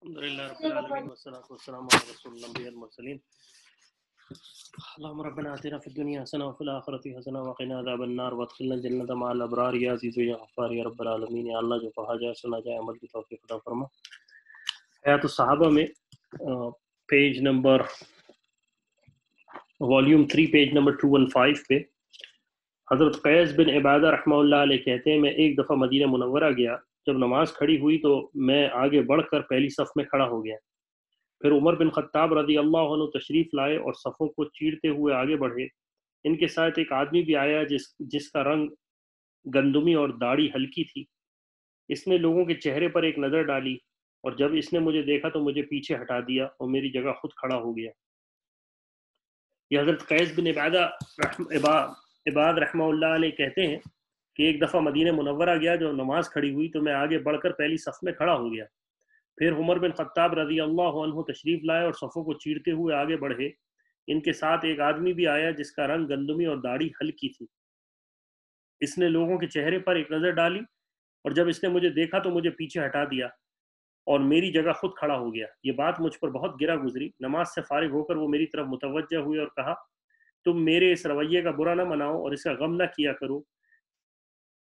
الحمدللہ رب العالمین والصلاة والسلام علی رسول الانبیاء المرسلین اللهم ربنا آتنا في الدنيا حسنة وفي الآخرة حسنة وقنا عذاب النار وادخلنا الجنة مع الأبرار یا عزیز و یا غفار یا رب العالمین. یا اللہ جو کہا جائے سنا جائے عمل کی توفیق عطا فرما. حیات الصحابہ میں page number volume 3 page number 215 پہ حضرت قیس بن عبادہ رحمہ اللہ علیہ کہتے ہیں میں ایک دفعہ مدینہ منورہ گیا. جب نماز کھڑی ہوئی تو میں آگے بڑھ کر پہلی صف میں کھڑا ہو گیا. پھر عمر بن خطاب رضی اللہ عنہ تشریف لائے اور صفوں کو چیرتے ہوئے آگے بڑھے. ان کے ساتھ ایک آدمی بھی آیا جس کا رنگ گندمی اور داڑھی ہلکی تھی. اس نے لوگوں کے چہرے پر ایک نظر ڈالی اور جب اس نے مجھے دیکھا تو مجھے پیچھے ہٹا دیا اور میری جگہ خود کھڑا ہو گیا. یہ حضرت قیس بن عباد رحمہ اللہ علیہ کہتے ہیں کہ ایک دفعہ مدینہ منورہ گیا. جو نماز کھڑی ہوئی تو میں آگے بڑھ کر پہلی صف میں کھڑا ہو گیا. پھر عمر بن خطاب رضی اللہ عنہ تشریف لائے اور صفوں کو چیرتے ہوئے آگے بڑھے. ان کے ساتھ ایک آدمی بھی آیا جس کا رنگ گندمی اور داڑھی ہلکی تھی. اس نے لوگوں کے چہرے پر ایک نظر ڈالی اور جب اس نے مجھے دیکھا تو مجھے پیچھے ہٹا دیا اور میری جگہ خود کھڑا ہو گیا. یہ بات مجھ پر بہت گرا گزری. نماز سے فارغ ہو کر وہ میری طرف متوجہ ہوئے اور کہا تم میرے اس رویے کا برا نہ مناؤ اور اس کا غم نہ کیا کرو.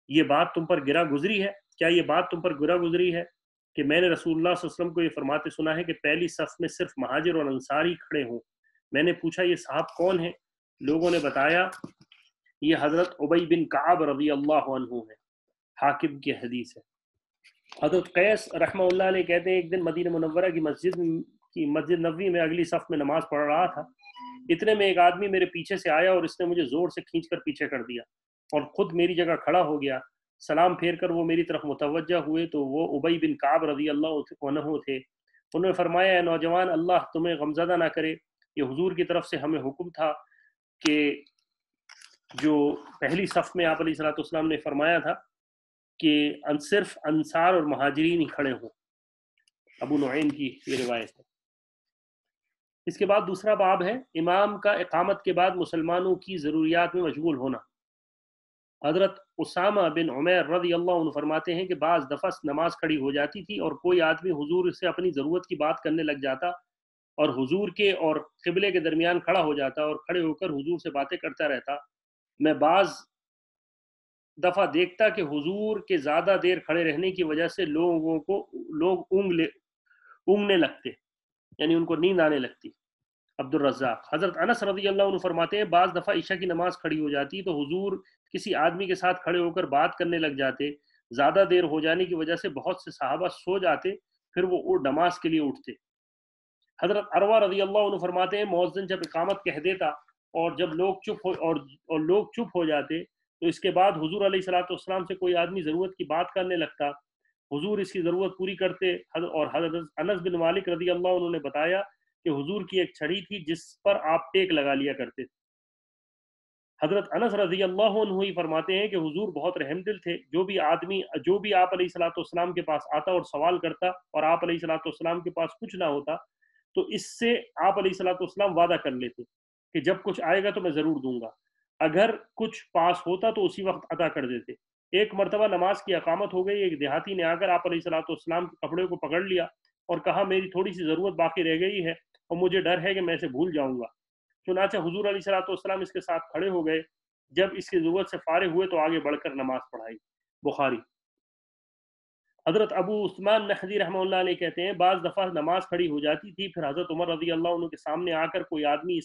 یہ بات تم پر گرا گزری ہے. کیا یہ بات تم پر گرا گزری ہے کہ میں نے رسول اللہ صلی اللہ علیہ وسلم کو یہ فرماتے سنا ہے کہ پہلی صف میں صرف مہاجر اور انصار ہی کھڑے ہوں. میں نے پوچھا یہ صاحب کون ہیں؟ لوگوں نے بتایا یہ حضرت ابی بن کعب رضی اللہ عنہ ہے. حاکم کی حدیث ہے. حضرت قیس رحمہ اللہ علیہ کہتے ہیں ایک دن مدینہ منورہ کی مسجد نبوی میں اگلی صف میں نماز پڑھ رہا تھا. اتنے میں ایک آدمی میرے پیچھے سے آیا اور اس نے مجھے زور سے کھینچ کر پیچھے کر دیا اور خود میری جگہ کھڑا ہو گیا. سلام پھیر کر وہ میری طرف متوجہ ہوئے تو وہ ابی بن کعب رضی اللہ عنہ تھے. انہوں نے فرمایا اے نوجوان اللہ تمہیں غمزدہ نہ کرے. یہ حضور کی طرف سے ہمیں حکم تھا کہ جو پہلی صف میں آپ علیہ الصلوۃ والسلام نے فرمایا تھا کہ صرف انصار اور مہاجرین ہی کھڑے ہوں. ابو نعیم کی یہ روایت ہے. اس کے بعد دوسرا باب ہے امام کا اقامت کے بعد مسلمانوں کی ضروریات میں مشغول ہونا. حضرت اسامہ بن عمیر رضی اللہ عنہ فرماتے ہیں کہ بعض دفعہ نماز کھڑی ہو جاتی تھی اور کوئی آدمی حضور سے اپنی ضرورت کی بات کرنے لگ جاتا اور حضور کے اور قبلے کے درمیان کھڑا ہو جاتا اور کھڑے ہو کر حضور سے باتیں کرتا رہتا. میں بعض دفعہ دیکھتا کہ حضور کے زیادہ دیر کھڑے رہنے کی وجہ سے لوگ اونگنے لگتے یعنی ان کو نیند آنے لگتی. عبد الرزاق. حضرت انس رضی اللہ عنہ فرماتے ہیں بعض دفعہ عشاء کی نماز کھڑی ہو جاتی تو حضور کسی آدمی کے ساتھ کھڑے ہو کر بات کرنے لگ جاتے. زیادہ دیر ہو جانے کی وجہ سے بہت سے صحابہ سو جاتے پھر وہ نماز کے لیے اٹھتے. حضرت عروہ رضی اللہ عنہ فرماتے ہیں مؤذن جب اقامت کہہ دیتا اور جب لوگ چپ ہو جاتے تو اس کے بعد حضور علیہ الصلوۃ والسلام سے کوئی آدمی ضرورت کی بات کرنے لگتا. حضور اس کی ضرورت پوری کرتے. اور حضرت انس بن مالک رضی اللہ عنہ نے بتایا کہ حضور کی ایک چھڑی تھی جس پر آپ ٹیک لگا لیا کرتے تھے. حضرت انس رضی اللہ عنہ ہی فرماتے ہیں کہ حضور بہت رحم دل تھے. جو بھی آپ علیہ الصلوۃ والسلام کے پاس آتا اور سوال کرتا اور آپ علیہ الصلوۃ والسلام کے پاس کچھ نہ ہوتا تو اس سے آپ علیہ الصلوۃ والسلام وعدہ کر لیتے کہ جب کچھ آئے گا تو میں ضرور دوں گا. اگر کچھ پاس ہوتا تو اسی وقت عطا کر دیتے. ایک مرتبہ نماز کی اقامت ہو گئی. ایک دیہاتی نے آ کر آپ علیہ الصلوۃ والسلام کے کپڑے کو پکڑ لیا اور کہا میری تھوڑی سی ضرورت باقی رہ گئی ہے اور مجھے ڈر ہے کہ میں اسے بھول جاؤں گا. چنانچہ حضور علیہ الصلوۃ والسلام اس کے ساتھ کھڑے ہو گئے. جب اس کی ضرورت سے فارغ ہوئے تو آگے بڑھ کر نماز پڑھائی. بخاری. حضرت ابو عثمان نحوی رحمہ اللہ علیہ کہتے ہیں بعض دفعہ نماز کھڑی ہو جاتی تھی پھر حضرت عمر رضی اللہ عنہ کے سامنے آ کر کوئی آدمی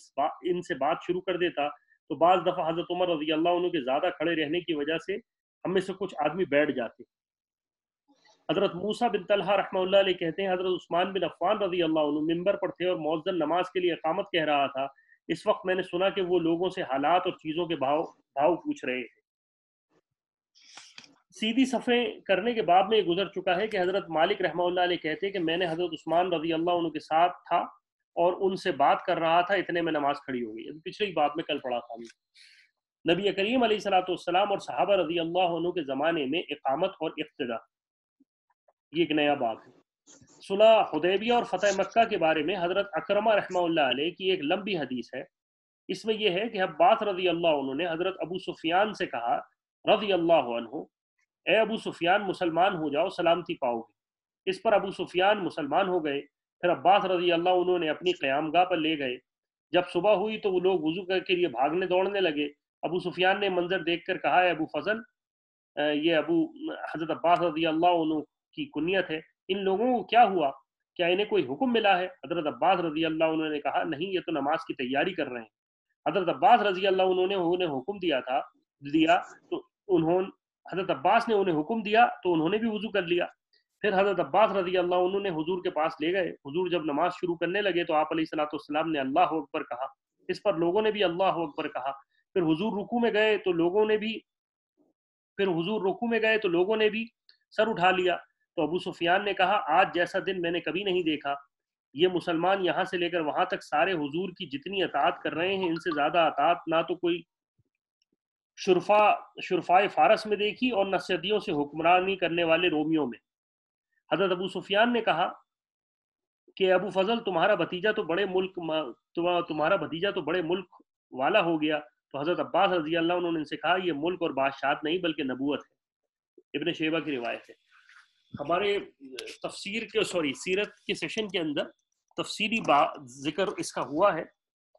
ان سے بات شروع کر دیتا تو بعض دفعہ حضرت عمر رضی اللہ عنہ کے زیادہ کھڑے رہنے کی وجہ سے ہم میں سے کچھ آدمی بیٹھ جاتے. حضرت موسیٰ بن طلحہ رحمہ اللہ علیہ کہتے ہیں حضرت عثمان بن عفان رضی اللہ عنہ منبر پر تھے اور مؤذن نماز کے لیے اقامت کہہ رہا تھا. اس وقت میں نے سنا کہ وہ لوگوں سے حالات اور چیزوں کے بھاؤ پوچھ رہے تھے. سیدھی صفیں کرنے کے باب میں یہ گزر چکا ہے کہ حضرت مالک رحمہ اللہ علیہ کہتے ہیں کہ میں نے حضرت عثمان رضی اللہ عنہ کے ساتھ تھا اور ان سے بات کر رہا تھا. اتنے میں نماز کھڑی ہو گئی. پچھلی بات میں کل پڑھا تھا. نبی کریم علیہ الصلوۃ والسلام اور صحابہ رضی اللہ عنہ کے زمانے میں اقامت اور اقتدا یہ ایک نیا باب ہے. صلح حدیبیہ اور فتح مکہ کے بارے میں حضرت اکرمہ رحمہ اللہ علیہ کی ایک لمبی حدیث ہے. اس میں یہ ہے کہ عباس رضی اللہ عنہ نے حضرت ابو سفیان سے کہا رضی اللہ عنہ اے ابو سفیان مسلمان ہو جاؤ سلامتی پاؤ گے. اس پر ابو سفیان مسلمان ہو گئے۔ پھر عباس رضی اللہ عنہ نے اپنی قیام گاہ پر لے گئے۔ جب صبح ہوئی تو وہ لوگ وضو کے لیے بھاگنے دوڑنے لگے۔ ابو سفیان نے منظر دیکھ کر کہا، ہے ابو فضل، یہ حضرت عباس رضی اللہ عنہ کی کنیت ہے، ان لوگوں کو کیا ہوا؟ کیا انہیں کوئی حکم ملا ہے؟ حضرت عباس رضی اللہ عنہ نے کہا، نہیں، یہ تو نماز کی تیاری کر رہے ہیں۔ حضرت عباس رضی اللہ عنہ نے انہیں حکم دیا تو حضرت عباس نے انہیں حکم دیا تو انہوں نے بھی وضو کر لیا۔ پھر حضرت عباس رضی اللہ عنہ نے حضور کے پاس لے گئے۔ حضور جب نماز شروع کرنے لگے تو آپ علیہ الصلوۃ والسلام نے اللہ اکبر کہا، اس پر لوگوں نے بھی اللہ اکبر کہا۔ پھر حضور رکوع میں گئے تو لوگوں نے بھی سر اٹھا لیا۔ تو ابو سفیان نے کہا، آج جیسا دن میں نے کبھی نہیں دیکھا، یہ مسلمان یہاں سے لے کر وہاں تک سارے حضور کی جتنی اطاعت کر رہے ہیں، ان سے زیادہ اطاعت نہ تو کوئی شرفائے فارس میں دیکھی اور نہ صدیوں سے حکمرانی کرنے والے رومیوں میں۔ حضرت ابو سفیان نے کہا کہ ابو فضل، تمہارا بھتیجا تو بڑے ملک والا ہو گیا۔ تو حضرت عباس رضی اللہ عنہ نے ان سے کہا، یہ ملک اور بادشاہت نہیں بلکہ نبوت ہے۔ ابن شیبہ کی روایت ہے۔ ہمارے سیرت کے سیشن کے اندر تفصیلی ذکر اس کا ہوا ہے،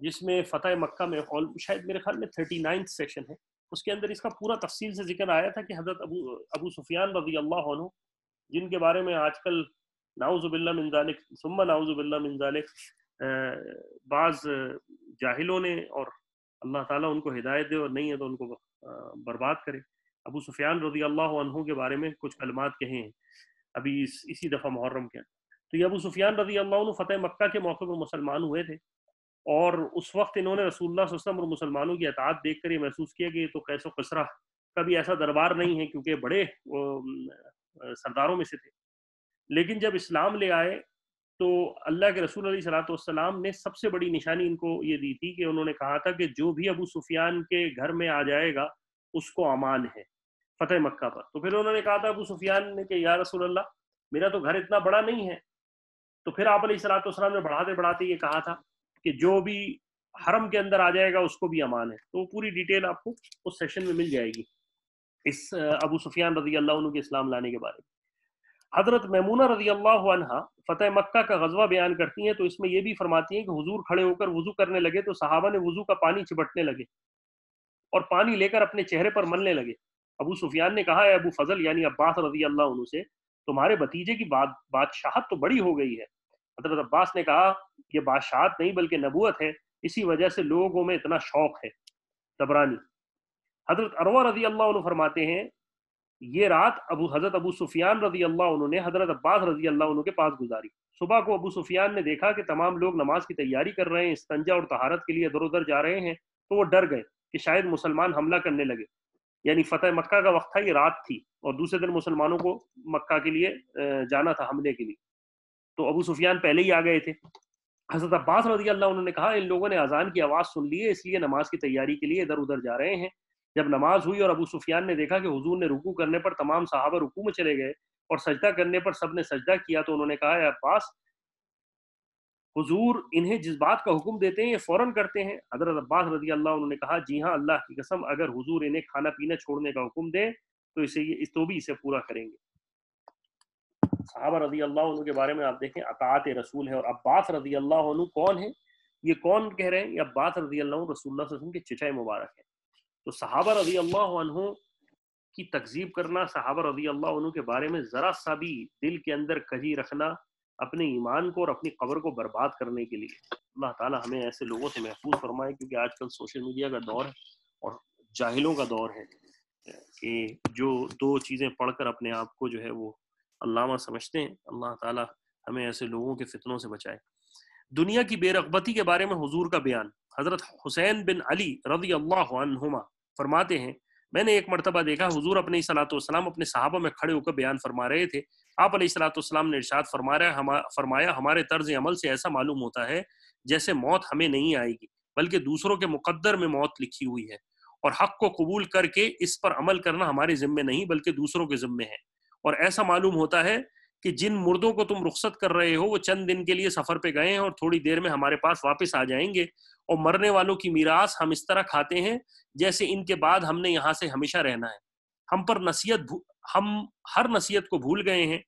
جس میں فتح مکہ میں شاید میرے خیال میں 39 سیشن ہے، اس کے اندر اس کا پورا تفصیل سے ذکر آیا تھا کہ حضرت ابو سفیان رضی اللہ عنہ، جن کے بارے میں آج کل نعوذ باللہ من ذالک ثم نعوذ باللہ من ذالک بعض جاہلوں نے، اور اللہ تعالیٰ ان کو ہدایت دے اور نہیں ہے تو ان کو برباد کرے، ابو سفیان رضی اللہ عنہ کے بارے میں کچھ کلمات کہے ہیں ابھی اسی دفعہ محرم کے۔ تو یہ ابو سفیان رضی اللہ عنہ فتح مکہ کے موقع پر مسلمان ہوئے تھے، اور اس وقت انہوں نے رسول اللہ صلی اللہ علیہ وسلم اور مسلمانوں کی اطاعت دیکھ کر یہ محسوس کیا کہ یہ تو قیس و کسرہ کا بھی ایسا دربار نہیں ہے، کیونکہ بڑے سرداروں میں سے تھے۔ لیکن جب اسلام لے آئے تو اللہ کے رسول علیہ الصلوۃ والسلام نے سب سے بڑی نشانی ان کو یہ دی تھی کہ انہوں نے کہا تھا کہ جو بھی ابو سفیان کے گھر میں آ جائے گا اس کو امان ہے فتح مکہ پر۔ تو پھر انہوں نے کہا تھا ابو سفیان نے کہ یا رسول اللہ، میرا تو گھر اتنا بڑا نہیں ہے۔ تو پھر آپ علیہ الصلوۃ والسلام نے بڑھاتے بڑھاتے یہ کہا تھا کہ جو بھی حرم کے اندر آ جائے گا اس کو بھی امان ہے۔ تو پوری ڈیٹیل آپ کو اس سیشن میں مل جائے گی اس ابو سفیان رضی اللہ عنہ کے اسلام لانے کے بارے میں۔ حضرت میمونہ رضی اللہ عنہا فتح مکہ کا غزوہ بیان کرتی ہیں، تو اس میں یہ بھی فرماتی ہیں کہ حضور کھڑے ہو کر وضو کرنے لگے تو صحابہ نے وضو کا پانی چپٹنے لگے اور پانی لے کر اپنے چہرے پر ملنے لگے۔ ابو سفیان نے کہا، ہے ابو فضل یعنی عباس رضی اللہ عنہ سے، تمہارے بھتیجے کی بادشاہت تو بڑی ہو گئی ہے۔ حضرت عباس نے کہا، یہ بادشاہت نہیں بلکہ نبوت ہے، اسی وجہ سے لوگوں میں اتنا شوق ہے۔ طبرانی۔ حضرت عروہ رضی اللہ عنہ فرماتے ہیں، یہ رات حضرت ابو سفیان رضی اللہ عنہ نے حضرت عباس رضی اللہ عنہ کے پاس گزاری۔ صبح کو ابو سفیان نے دیکھا کہ تمام لوگ نماز کی تیاری کر رہے ہیں، استنجا اور طہارت کے لیے ادھر ادھر جا رہے ہیں، تو وہ ڈر گئے کہ شاید مسلمان حملہ کرنے لگے۔ یعنی فتح مکہ کا وقت تھا، یہ رات تھی، اور دوسرے دن مسلمانوں کو مکہ کے لیے جانا تھا حملے کے لیے، تو ابو سفیان پہلے ہی آ گئے تھے۔ حضرت عباس رضی اللہ عنہ نے کہا، ان لوگوں نے اذان کی آواز سن لی ہے، اس لیے نماز کی تیاری کے لیے ادھر ادھر جا رہے ہیں۔ جب نماز ہوئی اور ابو سفیان نے دیکھا کہ حضور نے رکوع کرنے پر تمام صحابہ رکوع میں چلے گئے اور سجدہ کرنے پر سب نے سجدہ کیا، تو انہوں نے کہا، اے عباس، حضور انہیں جس بات کا حکم دیتے ہیں یہ فوراً کرتے ہیں۔ حضرت عباس رضی اللہ عنہ نے کہا، جی ہاں، اللہ کی قسم، اگر حضور انہیں کھانا پینا چھوڑنے کا حکم دے تو بھی اسے پورا کریں گے۔ صحابہ رضی اللہ عنہ کے بارے میں آپ دیکھیں، اطاعت رسول ہے۔ اور عباس رضی اللہ عنہ کون ہے؟ یہ کون کہہ رہے ہیں؟ یہ عباس رضی اللہ عنہ رسول اللہ صلی اللہ علیہ وسلم کے چچا مبارک ہیں۔ تو صحابہ رضی اللہ عنہ کی تکذیب کرنا، صحابہ رضی اللہ عنہ کے بارے میں ذرا سا بھی دل کے اندر کجی رکھنا، اپنے ایمان کو اور اپنی قبر کو برباد کرنے کے لیے، اللہ تعالی ہمیں ایسے لوگوں سے محفوظ فرمائے، کیونکہ آج کل سوشل میڈیا کا دور ہے اور جاہلوں کا دور ہے کہ جو دو چیزیں پڑھ کر اپنے آپ کو جو ہے وہ علامہ سمجھتے ہیں۔ اللہ تعالی ہمیں ایسے لوگوں کے فتنوں سے بچائے۔ دنیا کی بے رغبتی کے بارے میں حضور کا بیان۔ حضرت حسین بن علی رضی اللہ عنہما فرماتے ہیں، میں نے ایک مرتبہ دیکھا حضور اپنے صلاۃ والسلام اپنے صحابہ میں کھڑے ہو کر بیان فرما رہے تھے۔ آپ علیہ الصلوۃ والسلام نے ارشاد فرمایا، ہمارے طرز عمل سے ایسا معلوم ہوتا ہے جیسے موت ہمیں نہیں آئے گی، بلکہ دوسروں کے مقدر میں موت لکھی ہوئی ہے، اور حق کو قبول کر کے اس پر عمل کرنا ہمارے ذمے نہیں بلکہ دوسروں کے ذمے ہے۔ اور ایسا معلوم ہوتا ہے کہ جن مردوں کو تم رخصت کر رہے ہو وہ چند دن کے لیے سفر پہ گئے ہیں اور تھوڑی دیر میں ہمارے پاس واپس آ جائیں گے، اور مرنے والوں کی میراث ہم اس طرح کھاتے ہیں جیسے ان کے بعد ہم نے یہاں سے ہمیشہ رہنا ہے۔ ہم ہر نصیحت کو بھول گئے ہیں،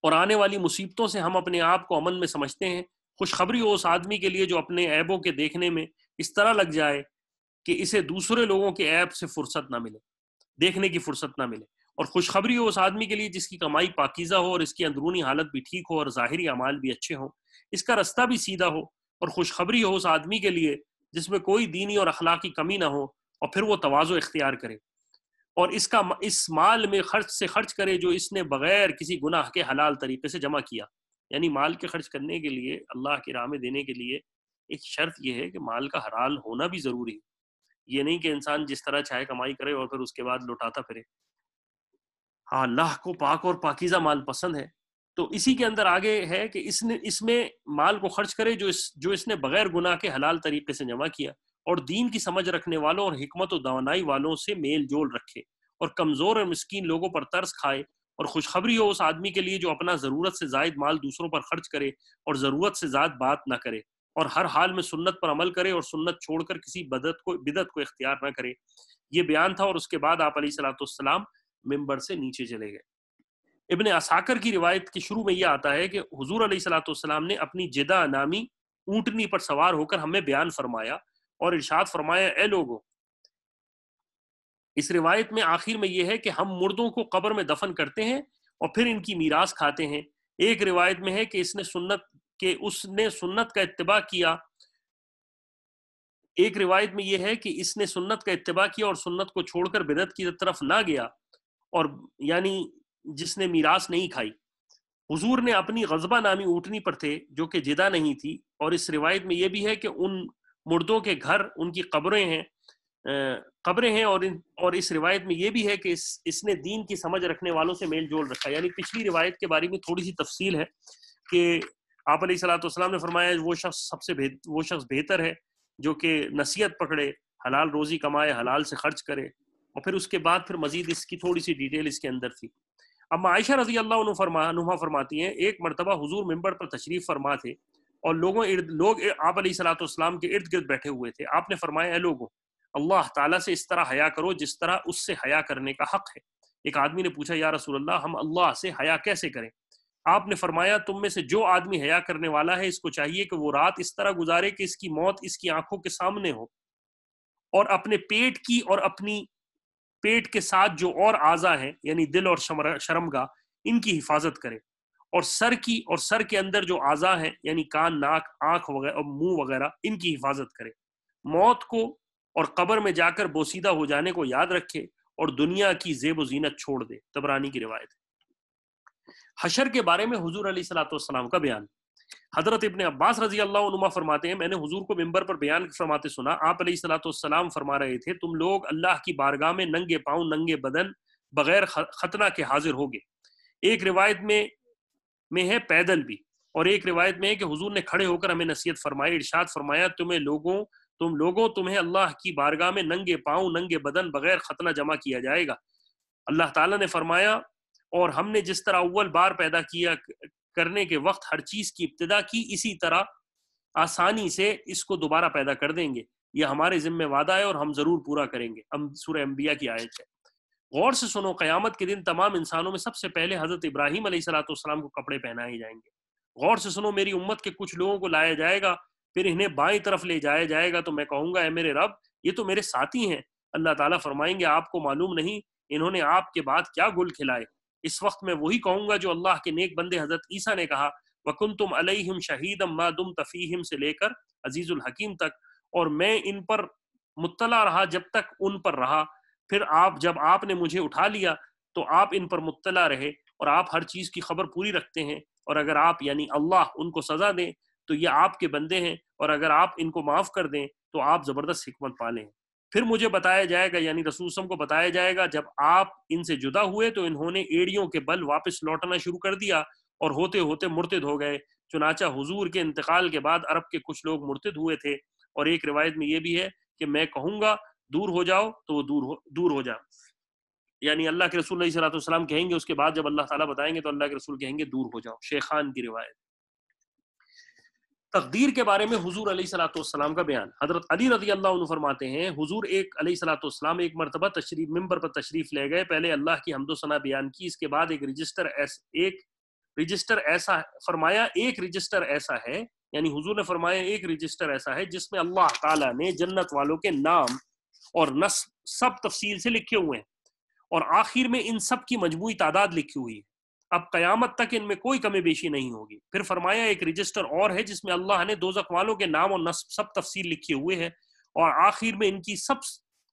اور آنے والی مصیبتوں سے ہم اپنے آپ کو امن میں سمجھتے ہیں۔ خوشخبری ہو اس آدمی کے لیے جو اپنے عیبوں کے دیکھنے میں اس طرح لگ جائے کہ اسے دوسرے لوگوں کے عیب سے فرصت نہ ملے، دیکھنے کی فرصت نہ ملے۔ اور خوشخبری ہو اس آدمی کے لیے جس کی کمائی پاکیزہ ہو اور اس کی اندرونی حالت بھی ٹھیک ہو اور ظاہری اعمال بھی اچھے ہوں، اس کا رستہ بھی سیدھا ہو۔ اور خوشخبری ہو اس آدمی کے لیے جس میں کوئی دینی اور اخلاقی کمی نہ ہو اور پھر وہ تواضع اختیار کرے اور اس مال میں خرچ کرے جو اس نے بغیر کسی گناہ کے حلال طریقے سے جمع کیا۔ یعنی مال کے خرچ کرنے کے لیے، اللہ کی راہ میں دینے کے لیے ایک شرط یہ ہے کہ مال کا حلال ہونا بھی ضروری ہے۔ یہ نہیں کہ انسان جس طرح چاہے کمائی کرے اور پھر اس کے بعد لوٹاتا پھرے۔ ہاں، اللہ کو پاک اور پاکیزہ مال پسند ہے، تو اسی کے اندر آگے ہے کہ اس میں مال کو خرچ کرے جو اس نے بغیر گناہ کے حلال طریقے سے جمع کیا، اور دین کی سمجھ رکھنے والوں اور حکمت و دانائی والوں سے میل جول رکھے، اور کمزور اور مسکین لوگوں پر ترس کھائے۔ اور خوشخبری ہو اس آدمی کے لیے جو اپنا ضرورت سے زائد مال دوسروں پر خرچ کرے اور ضرورت سے زائد بات نہ کرے، اور ہر حال میں سنت پر عمل کرے اور سنت چھوڑ کر کسی بدعت کو اختیار نہ کرے۔ یہ بیان تھا، اور اس کے بعد آپ علیہ الصلوۃ والسلام ممبر سے نیچے چلے گئے۔ ابن عساکر کی روایت کے شروع میں یہ آتا ہے کہ حضور علیہ الصلوۃ والسلام نے اپنی جدہ نامی اونٹنی پر سوار ہو کر ہمیں بیان فرمایا اور ارشاد فرمایا، اے لوگوں، اس روایت میں آخر میں یہ ہے کہ ہم مردوں کو قبر میں دفن کرتے ہیں اور پھر ان کی میراث کھاتے ہیں۔ ایک روایت میں ہے کہ اس نے سنت کا اتباع کیا۔ ایک روایت میں یہ ہے کہ اس نے سنت کا اتباع کیا اور سنت کو چھوڑ کر بدعت کی طرف نہ گیا، اور یعنی جس نے میراث نہیں کھائی۔ حضور نے اپنی غضبہ نامی اونٹنی پر تھے جو کہ جدہ نہیں تھی، اور اس روایت میں یہ بھی ہے کہ ان مردوں کے گھر ان کی قبریں ہیں، اور اس روایت میں یہ بھی ہے کہ اس نے دین کی سمجھ رکھنے والوں سے میل جول رکھا۔ یعنی پچھلی روایت کے بارے میں تھوڑی سی تفصیل ہے کہ آپ علیہ الصلوۃ والسلام نے فرمایا وہ شخص بہتر ہے جو کہ نصیحت پکڑے، حلال روزی کمائے، حلال سے خرچ کرے، اور پھر اس کے بعد پھر مزید اس کی تھوڑی سی ڈیٹیل اس کے اندر تھی۔ اما عائشہ رضی اللہ عنہا فرماتی ہیں، ایک مرتبہ حضور منبر پر تشریف فرما تھے اور لوگ آپ علیہ الصلوۃ والسلام کے ارد گرد بیٹھے ہوئے تھے۔ آپ نے فرمایا، اے لوگوں، اللہ تعالیٰ سے اس طرح حیا کرو جس طرح اس سے حیا کرنے کا حق ہے۔ ایک آدمی نے پوچھا، یا رسول اللہ، ہم اللہ سے حیا کیسے کریں؟ آپ نے فرمایا، تم میں سے جو آدمی حیا کرنے والا ہے اس کو چاہیے کہ وہ رات اس طرح گزارے کہ اس کی موت اس کی آنکھوں کے سامنے ہو، اور اپنے پیٹ کی اور اپنی پیٹ کے ساتھ جو اور اعضاء ہیں یعنی دل اور شرمگاہ، ان کی حفاظت کرے، اور سر کے اندر جو اعضاء ہیں یعنی کان، ناک، آنکھ وغیرہ اور منہ وغیرہ، ان کی حفاظت کرے، موت کو اور قبر میں جا کر بوسیدہ ہو جانے کو یاد رکھے، اور دنیا کی زیب و زینت چھوڑ دے۔ طبرانی کی روایت ہے۔ حشر کے بارے میں حضور علیہ الصلوۃ والسلام کا بیان۔ حضرت ابن عباس رضی اللہ عنہما فرماتے ہیں، میں نے حضور کو منبر پر بیان فرماتے سنا۔ آپ علیہ الصلوۃ والسلام فرما رہے تھے، تم لوگ اللہ کی بارگاہ میں ننگے پاؤں، ننگے بدن، بغیر ختنہ کے حاضر ہوگے۔ ایک روایت میں ہے پیدل بھی، اور ایک روایت میں ہے کہ حضور نے کھڑے ہو کر ہمیں نصیحت فرمائی، ارشاد فرمایا، تم لوگوں تمہیں اللہ کی بارگاہ میں ننگے پاؤں، ننگے بدن، بغیر ختنہ جمع کیا جائے گا۔ اللہ تعالیٰ نے فرمایا، اور ہم نے جس طرح اول بار پیدا کیا کرنے کے وقت ہر چیز کی ابتدا کی، اسی طرح آسانی سے اس کو دوبارہ پیدا کر دیں گے۔ یہ ہمارے ذمہ وعدہ ہے اور ہم ضرور پورا کریں گے۔ سورہ انبیاء کی آیت ہے۔ غور سے سنو، قیامت کے دن تمام انسانوں میں سب سے پہلے حضرت ابراہیم علیہ الصلوۃ والسلام کو کپڑے پہنائے جائیں گے۔ غور سے سنو، میری امت کے کچھ لوگوں کو لایا جائے گا، پھر انہیں بائیں طرف لے جایا جائے گا، تو میں کہوں گا، اے میرے رب، یہ تو میرے ساتھی ہیں۔ اللہ تعالیٰ فرمائیں گے، آپ کو معلوم نہیں انہوں نے آپ کے بعد کیا گل کھلائے۔ اس وقت میں وہی کہوں گا جو اللہ کے نیک بندے حضرت عیسیٰ نے کہا، وَكُنْتُمْ عَلَيْهِمْ شَهِيدًا مَا دُمْتَ فِيهِمْ سے لے کر عزیز الحکیم تک، اور میں ان پر مطلع رہا جب تک ان پر رہا، پھر جب آپ نے مجھے اٹھا لیا تو آپ ان پر مطلع رہے، اور آپ ہر چیز کی خبر پوری رکھتے ہیں، اور اگر آپ یعنی اللہ ان کو سزا دیں تو یہ آپ کے بندے ہیں، اور اگر آپ ان کو معاف کر دیں تو آپ زبردست حکمت پالے ہیں۔ پھر مجھے بتایا جائے گا، یعنی رسول صلی اللہ علیہ وسلم کو بتایا جائے گا، جب آپ ان سے جدا ہوئے تو انہوں نے ایڑیوں کے بل واپس لوٹنا شروع کر دیا اور ہوتے ہوتے مرتد ہو گئے۔ چنانچہ حضور کے انتقال کے بعد عرب کے کچھ لوگ مرتد ہوئے تھے، اور ایک روایت میں یہ بھی ہے کہ میں کہوں گا دور ہو جاؤ تو وہ دور ہو جاؤ، یعنی اللہ کے رسول علیہ الصلوۃ والسلام کہیں گے، اس کے بعد جب اللہ تعالیٰ بتائیں گے تو اللہ کے رسول کہیں گے دور ہو جاؤ۔ شیخان کی روایت۔ تقدیر کے بارے میں حضور علیہ الصلوۃ والسلام کا بیان۔ حضرت علی رضی اللہ عنہ فرماتے ہیں، حضور علیہ الصلوۃ والسلام ایک مرتبہ منبر پر تشریف لے گئے، پہلے اللہ کی حمد و ثنا بیان کی، اس کے بعد ایک رجسٹر ایسا فرمایا ایک رجسٹر ایسا ہے، یعنی حضور نے فرمایا ایک رجسٹر ایسا ہے جس میں اللہ تعالیٰ نے جنت والوں کے نام اور نسب سب تفصیل سے لکھے ہوئے ہیں، اور آخر میں ان سب کی مجموعی تعداد لکھی ہوئی ہے، اب قیامت تک ان میں کوئی کمی بیشی نہیں ہوگی۔ پھر فرمایا ایک رجسٹر اور ہے جس میں اللہ نے دوزخ والوں کے نام اور نسب سب تفصیل لکھے ہوئے ہے، اور آخر میں ان کی سب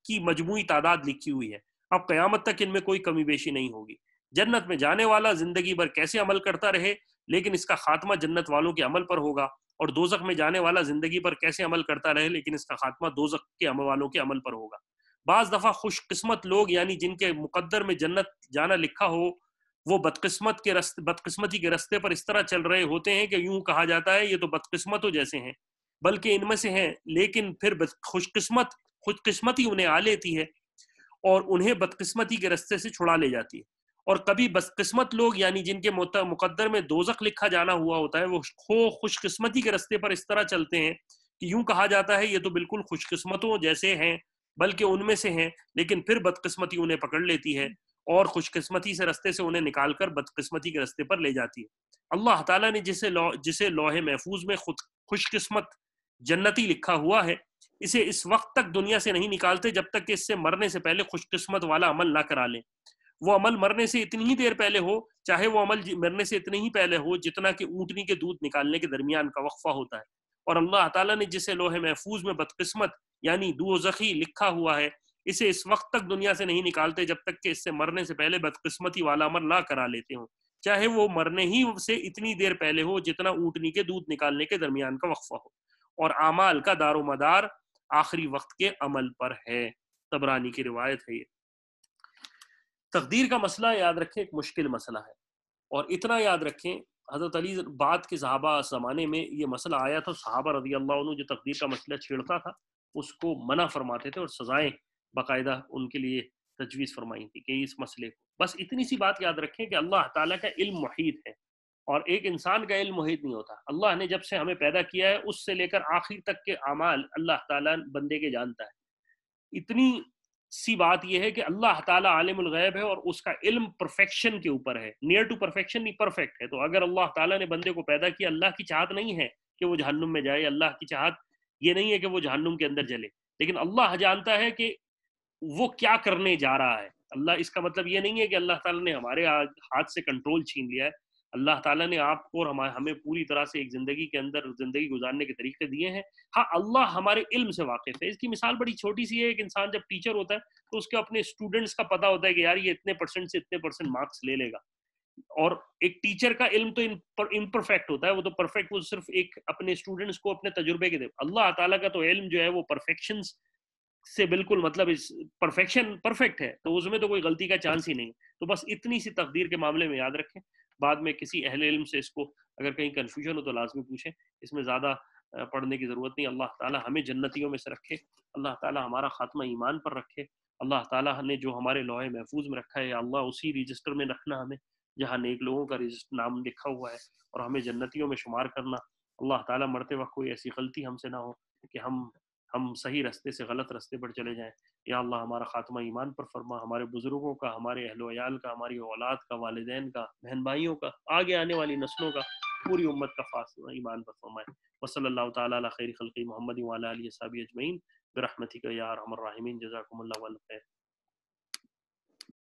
کی مجموعی تعداد لکھی ہوئی ہے، اب قیامت تک ان میں کوئی کمی بیشی نہیں ہوگی۔ جنت میں جانے والا زندگی بھر کیسے عمل کرتا رہے، لیکن اس کا خاتمہ جنت والوں کے عمل پر ہوگا، اور دوزخ میں جانے والا زندگی پر کیسے عمل کرتا رہے، لیکن اس کا خاتمہ دوزخ کے عمل والوں کے عمل پر ہوگا۔ بعض دفعہ خوش قسمت لوگ، یعنی جن کے مقدر میں جنت جانا لکھا ہو، وہ بدقسمتی کے رستے پر اس طرح چل رہے ہوتے ہیں کہ یوں کہا جاتا ہے یہ تو بدقسمتوں جیسے ہیں، بلکہ ان میں سے ہیں، لیکن پھر خوش قسمتی انہیں آ لیتی ہے اور انہیں بدقسمتی کے رستے سے چھڑا لے جاتی ہے۔ اور کبھی بدقسمت لوگ، یعنی جن کے مقدر میں دوزخ لکھا جانا ہوا ہوتا ہے، وہ خوش قسمتی کے رستے پر اس طرح چلتے ہیں کہ یوں کہا جاتا ہے یہ تو بالکل خوش قسمتوں جیسے ہیں، بلکہ ان میں سے ہیں، لیکن پھر بدقسمتی انہیں پکڑ لیتی ہے اور خوش قسمتی سے رستے سے انہیں نکال کر بدقسمتی کے رستے پر لے جاتی ہے۔ اللہ تعالیٰ نے جسے لوح محفوظ میں خود خوش قسمت جنتی لکھا ہوا ہے، اسے اس وقت تک دنیا سے نہیں نکالتے جب تک کہ اس سے مرنے سے پہلے خوش قسمت والا عمل نہ کرا لیں۔ وہ عمل مرنے سے اتنی ہی دیر پہلے ہو، چاہے وہ عمل مرنے سے اتنی ہی پہلے ہو جتنا کہ اونٹنی کے دودھ نکالنے کے درمیان کا وقفہ ہوتا ہے۔ اور اللہ تعالیٰ نے جسے لوح محفوظ میں بدقسمت یعنی دوزخی لکھا ہوا ہے، اسے اس وقت تک دنیا سے نہیں نکالتے جب تک کہ اس سے مرنے سے پہلے بدقسمتی والا عمل نہ کرا لیتے ہوں، چاہے وہ مرنے ہی سے اتنی دیر پہلے ہو جتنا اونٹنی کے دودھ نکالنے کے درمیان کا وقفہ ہو۔ اور اعمال کا دار و مدار آخری وقت کے عمل پر ہے۔ طبرانی کی روایت ہے۔ یہ تقدیر کا مسئلہ یاد رکھیں ایک مشکل مسئلہ ہے، اور اتنا یاد رکھیں حضرت علی بعد کے صحابہ زمانے میں یہ مسئلہ آیا تھا، صحابہ رضی اللہ عنہ جو تقدیر کا مسئلہ چھیڑتا تھا اس کو منع فرماتے تھے اور سزائیں باقاعدہ ان کے لیے تجویز فرمائی تھی کہ اس مسئلے کو، بس اتنی سی بات یاد رکھیں کہ اللہ تعالیٰ کا علم محیط ہے اور ایک انسان کا علم محیط نہیں ہوتا۔ اللہ نے جب سے ہمیں پیدا کیا ہے اس سے لے کر آخر تک کے اعمال اللہ تعالیٰ بندے کے جانتا ہے۔ اتنی سی بات یہ ہے کہ اللہ تعالیٰ عالم الغیب ہے اور اس کا علم پرفیکشن کے اوپر ہے، نیئر ٹو پرفیکشن نہیں، پرفیکٹ ہے۔ تو اگر اللہ تعالیٰ نے بندے کو پیدا کیا، اللہ کی چاہت نہیں ہے کہ وہ جہنم میں جائے، اللہ کی چاہت یہ نہیں ہے کہ وہ جہنم کے اندر جلے، لیکن اللہ جانتا ہے کہ وہ کیا کرنے جا رہا ہے۔ اللہ اس کا مطلب یہ نہیں ہے کہ اللہ تعالیٰ نے ہمارے ہاتھ سے کنٹرول چھین لیا ہے۔ اللہ تعالیٰ نے آپ کو اور ہمیں پوری طرح سے ایک زندگی کے اندر زندگی گزارنے کے طریقے دیے ہیں۔ ہاں اللہ ہمارے علم سے واقف ہے۔ اس کی مثال بڑی چھوٹی سی ہے، ایک انسان جب ٹیچر ہوتا ہے تو اس کے اپنے اسٹوڈنٹس کا پتہ ہوتا ہے کہ یار یہ اتنے پرسنٹ سے اتنے پرسنٹ مارکس لے لے گا، اور ایک ٹیچر کا علم تو امپرفیکٹ ہوتا ہے، وہ تو پرفیکٹ، وہ صرف ایک اپنے اسٹوڈنٹس کو اپنے تجربے کے دے۔ اللہ تعالیٰ کا تو علم جو ہے وہ پرفیکشن سے بالکل مطلب پرفیکشن پرفیکٹ ہے، تو اس میں تو کوئی غلطی کا چانس ہی نہیں۔ تو بس اتنی سی تقدیر کے معاملے میں یاد رکھیں، بعد میں کسی اہل علم سے اس کو اگر کہیں کنفیوژن ہو تو لازمی پوچھیں، اس میں زیادہ پڑھنے کی ضرورت نہیں۔ اللہ تعالیٰ ہمیں جنتیوں میں سے رکھے، اللہ تعالیٰ ہمارا خاتمہ ایمان پر رکھے، اللہ تعالیٰ نے جو ہمارے لوح محفوظ میں رکھا ہے اللہ اسی رجسٹر میں رکھنا ہمیں جہاں نیک لوگوں کا نام لکھا ہوا ہے، اور ہمیں جنتیوں میں شمار کرنا۔ اللہ تعالیٰ مرتے وقت کوئی ایسی غلطی ہم سے نہ ہو کہ ہم صحیح رستے سے غلط رستے پر چلے جائیں۔ یا اللہ ہمارا خاتمہ ایمان پر فرما، ہمارے بزرگوں کا، ہمارے اہل و عیال کا، ہماری اولاد کا، والدین کا، بہن بھائیوں کا، آگے آنے والی نسلوں کا، پوری امت کا خاتمہ ایمان پر فرمائے۔ وصلی اللہ تعالیٰ علی خیر خلقی محمد وعلی آلہ وصحبہ اجمعین برحمتک یا ارحم الراحمین۔ جزاکم اللہ خیر۔